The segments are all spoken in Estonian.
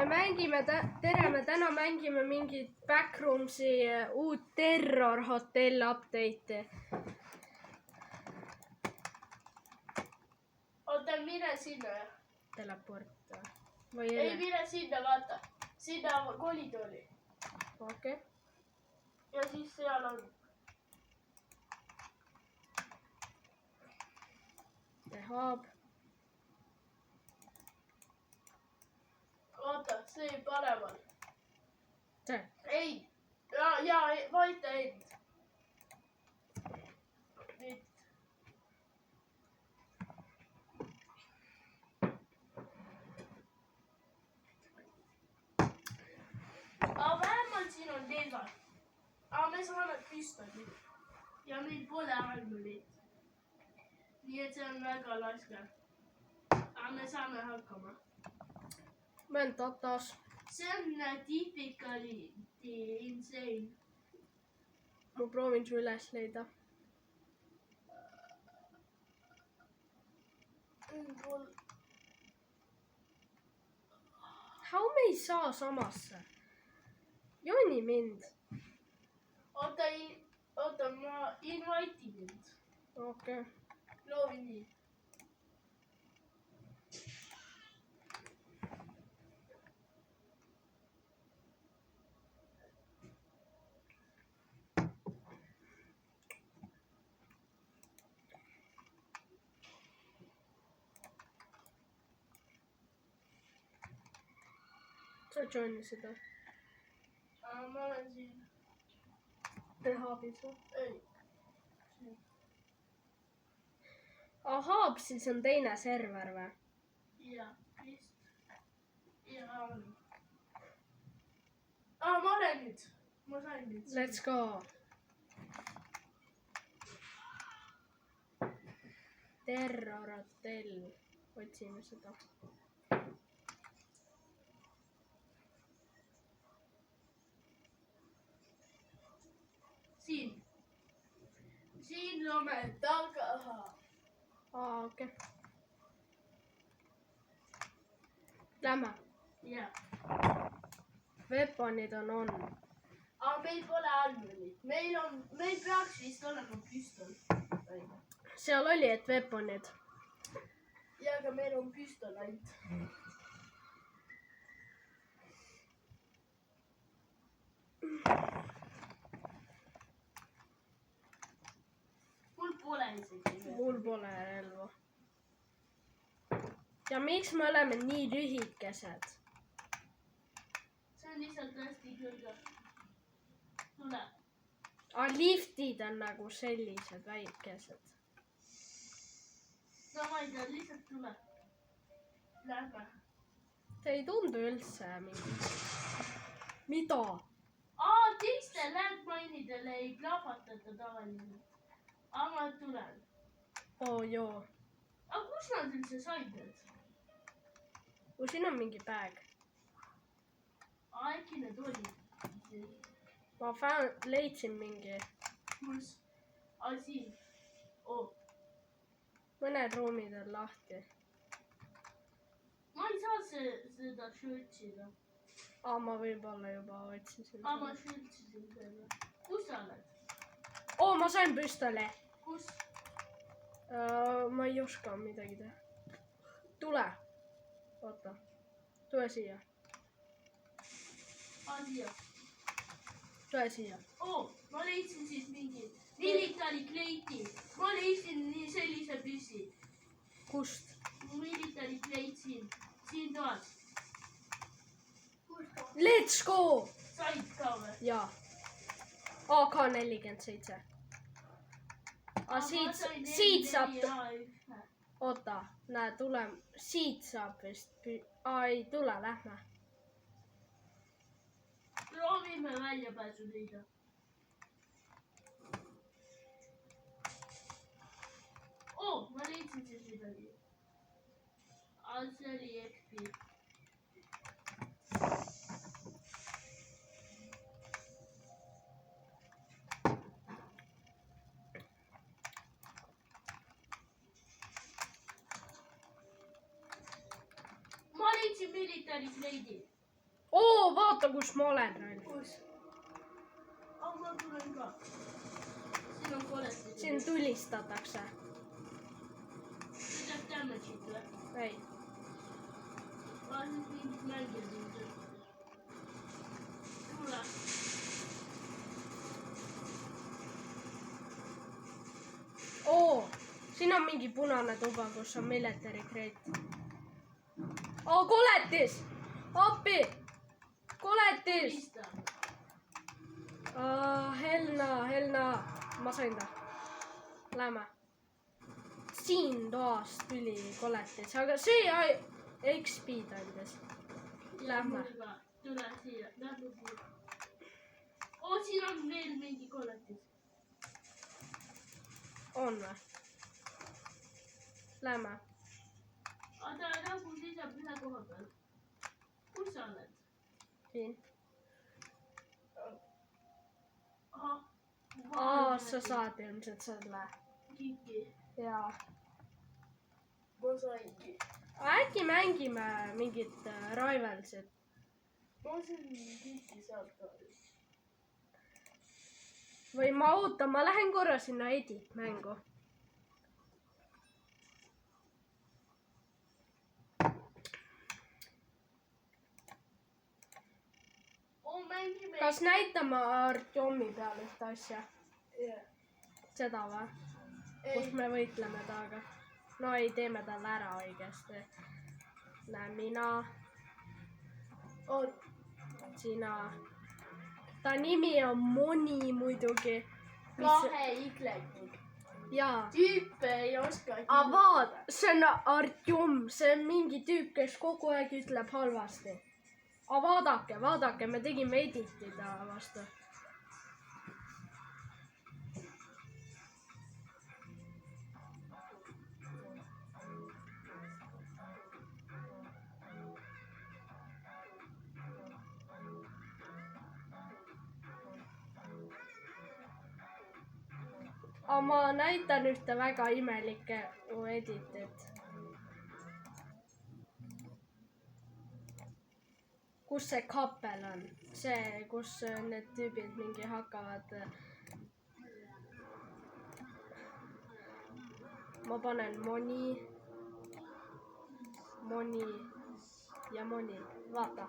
me täna mängime mingit Backroomsi uut Terror Hotel update'i. Oota, mine sinna. Teleport. Ei, mine sinna, vaata. Sinna koridori. Okei. Ja siis seal on. Tehab. Oota, see paremal. See. Ei. Ja vaita end. Nüüd. Aga vähemalt siin on telvad. Aga me saame püstoli. Ja meil pole armulit. Nii et see on väga laske. Aga me saame hakkama. Ma olen tatas. See on difficulty insane. Ma proovin su üles leida. How me ei saa samasse? Jooni mind. Oota, ma invite'in mind. Okei. Loovi nii. Sa joini seda. Ma olen siin. Haabis või? Ei. Ahab, siis on teine server või? Ja, vist. Ja on. Ma olen nüüd. Ma sain nüüd. Let's go. Terror Hotel. Otsime seda. Siin loome taga. Okei. Lähme. Jah. Weaponid on. Aga meil pole armulit. Meil peaks vist olema püstol. Seal oli, et weaponid. Ja, aga meil on püstol ainult. Mul pole isegi. Mul pole relva. Ja miks me oleme nii lühikesed? See on lihtsalt hästi kõrge. Tule. Liftid on nagu sellised väikesed. No ma ei tea, lihtsalt tule. Lähme. See ei tundu üldse mingi. Mida? Teiste landmine'idele ei plahvatata tavaliselt. Aga ma tulen. Joo. Aga kus nad üldse said need? Siin on mingi bag. Äkki need olid. Ma leidsin mingi. Kus? Siin. Mõned ruumid on lahti. Ma ei saa seda šürtsida. Ma võib-olla juba otsisin. Ma šürtsisin selle. Kus sa oled? Ma sain püstoli. Kus? Ma ei oska midagi teha. Tule. Oota. Tule siia. Siia. Tule siia. Ma leidsin siis mingi military plate'i. Ma leidsin sellise püssi. Kust? Military plate siin. Siin toas. Let's go! Said ka või? Jaa. AK-47. Siit saab... Oota, näe, tule. Siit saab vist... Ei tule, lähme. Proovime väljapääsu leida. Ma leidsin siis midagi. See oli XP. Ma leidsin military plate'i. oo, vaata, kus ma olen, Rain. kus? Ma tulen ka. Siin on koletis. Siin tulistatakse. See teeb damage'it või? Ei. Siis mingid mängijad ilmselt. Tule. Oo, siin on mingi punane tuba, kus on military crate. Oo, koletis! Appi! Koletis! Pista. Helna. Ma sain ta. Lähme. Siin toas tuli koletis, aga see XP-d andis. Lähme. Tule siia. Lähme siia. Siin on veel mingi koletis. On või? Lähme. Ta nagu seisab ühe koha peal. Kus sa oled? Siin. Sa saad ilmselt selle. Kiki. Jaa. Ma saingi. Äkki mängime mingit Rivalsit? Ma siin Kiki saab ka. Või ma ootan, ma lähen korra sinna edit mängu. Mängime. Kas näitame Artjomi peal ühte asja? Yeah. Seda või? Kus me võitleme taaga. No ei, teeme talle ära õigesti. Näe, mina. Sina. Ta nimi on Moni muidugi. Kahe iklekul. Jaa. Tüüpe ei oska. Vaat, see on Artjom. See on mingi tüüp, kes kogu aeg ütleb halvasti. Vaadake, me tegime editida vastu. Ma näitan ühte väga imelike editit. Kus see kapel on? See, kus need tüübid mingi hakkavad. Ma panen Moni ja Moni. Vaata.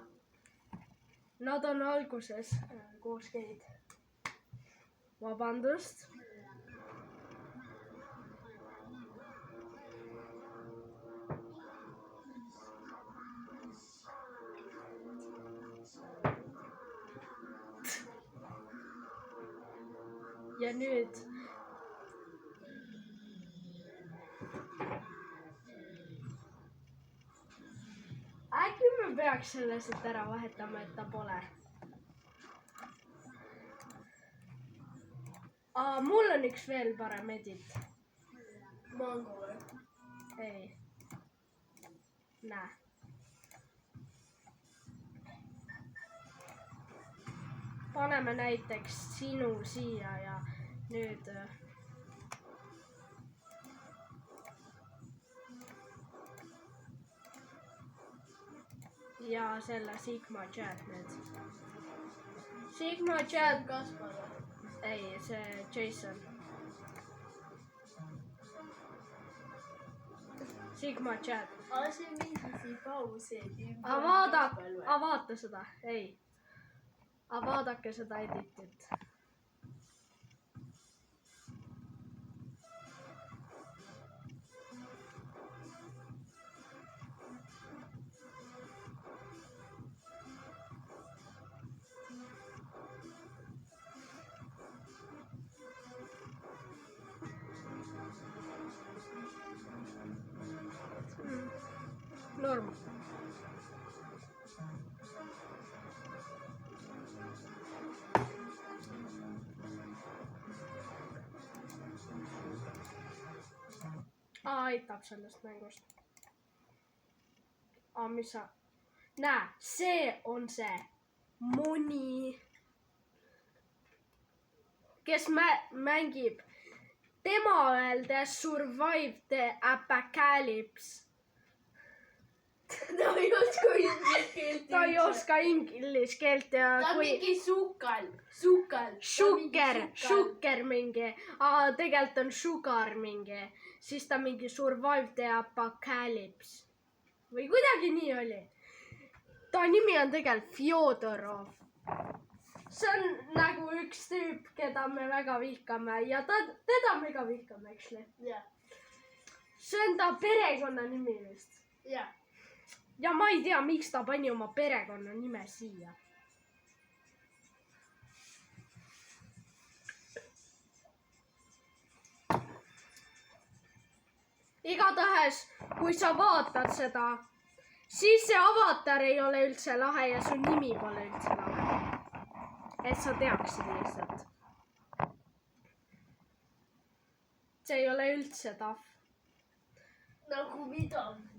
Nad on alguses koos käid. Vabandust. Ja nüüd äkki me peaks selle siit ära vahetama, et ta pole. Mul on üks veel parem edit. Mango või? Ei. Näe. Paneme näiteks sinu siia ja nüüd ja selle Sigma chat nüüd. Sigma chat. Kaspar. Ei, see Jason. Sigma chat. See mingi pausi. Vaata seda. Ei. Vaadake seda editit. Norm. Aitab sellest mängust. Mis sa? Näe, see on see Moni, kes mängib. Tema öelda survive the apocalypse. ta ei oska inglise keelt. ta ei oska inglise keelt ja ta on kui mingi sukal. Sukker mingi, tegelikult on Sugar mingi, siis ta mingi Survive the Apocalypse või kuidagi nii oli. ta nimi on tegelikult Fjodorov. see on nagu üks tüüp, keda me väga vihkame ja teda me ka vihkame, eks le? jah, see on ta perekonnanimi vist. jah. ja ma ei tea, miks ta pani oma perekonnanime siia. igatahes, kui sa vaatad seda, siis see avatar ei ole üldse lahe ja su nimi pole üldse lahe. et sa teaksid lihtsalt. see ei ole üldse tahv. nagu midagi.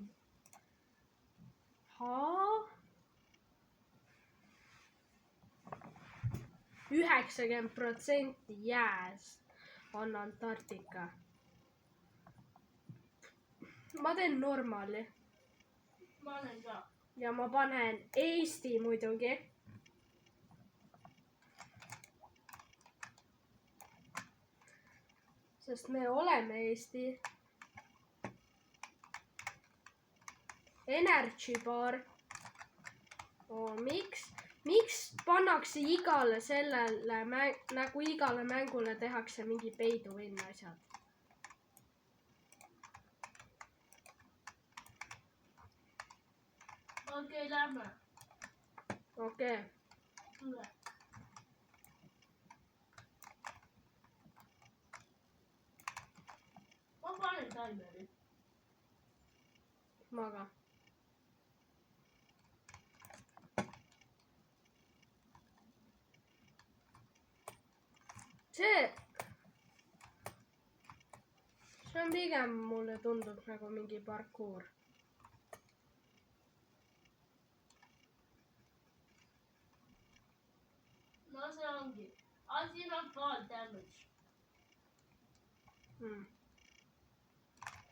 90% jääst on Antarktika. ma teen normaali. ma olen ka. ja ma panen Eesti muidugi. sest me oleme Eesti. Energy bar. miks pannakse igale sellele nagu igale mängule tehakse mingi peiduvõnn asjad? okei, lähme. okei. tule. ma panen taimeri. ma ka. see on pigem, mulle tundub nagu mingi parkuur. no see ongi. siin on fall damage.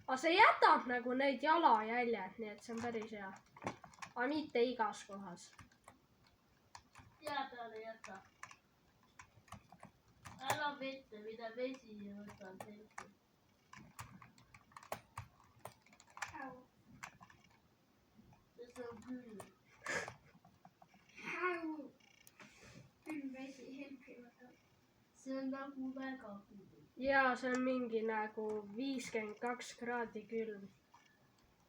aga see jätab nagu neid jalajäljed, nii et see on päris hea. aga mitte igas kohas. jää peale jäta. ära vette, mida vesi võtab helpi. sest see on külm. külm vesi helpi võtab. see on nagu väga külm. ja see on mingi nagu 52 kraadi külm.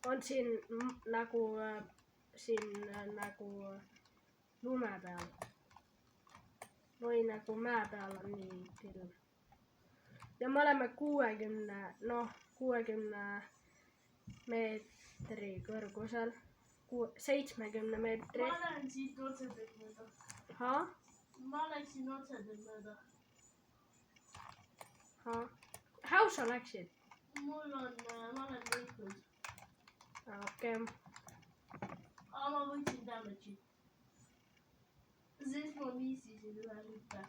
on siin nagu lume peal. või nagu mäe peal on nii külm. ja me oleme 60 meetri kõrgusel. 70 meetri. ma lähen siit otseselt mööda. ma läksin otseselt mööda. How sa läksid? ma olen võitnud. okei. aga ma võtsin damage'i. sest ma missisin ühe hüppe.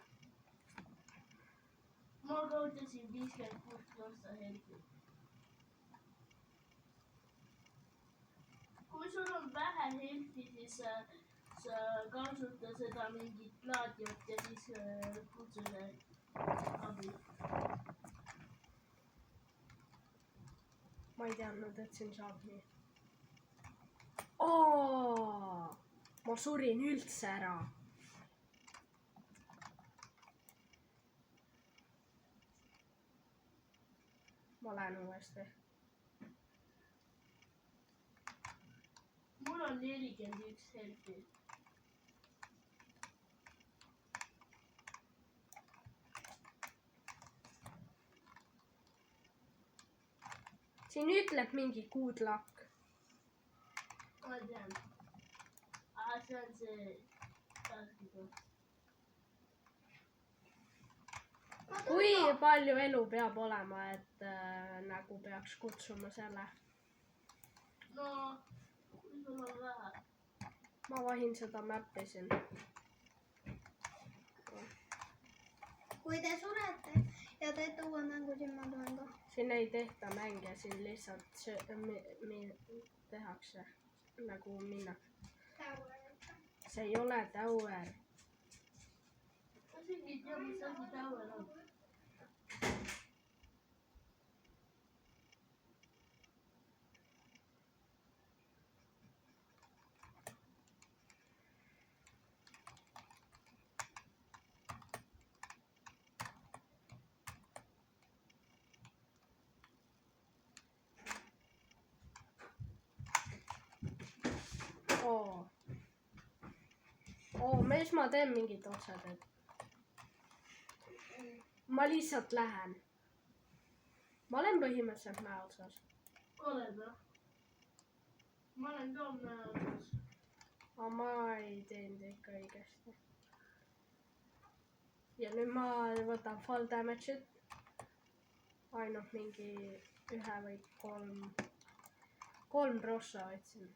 ma kaotasin 56% helpi. kui sul on vähe helpi, siis sa kasuta seda mingit laadiot ja siis kutsuda abi. ma ei teadnud, et siin saab nii. ma surin üldse ära. ma lähen uuesti. mul on 41 helpi. siin ütleb mingi good luck. ma tean. aga see on see taskikoht. kui palju elu peab olema, et nagu peaks kutsuma selle? no, kui sul on vähe. ma vahin seda mäppi siin. kui te surete ja teete uue mängu, siis ma tulen ka. siin ei tehta mänge, siin lihtsalt tehakse. nagu minna. Tower. See ei ole tower. Ma isegi ei tea, mis asi tower on. Mees, ma teen mingid otsad, et ma lihtsalt lähen. Ma olen põhimõtteliselt mäe otsas. Oled või? Ma olen ka mäe otsas. Aga ma ei teinud ikka õigesti. Ja nüüd ma võtan fall damage'it. Ainult mingi 1 või 3 prossa võtsin.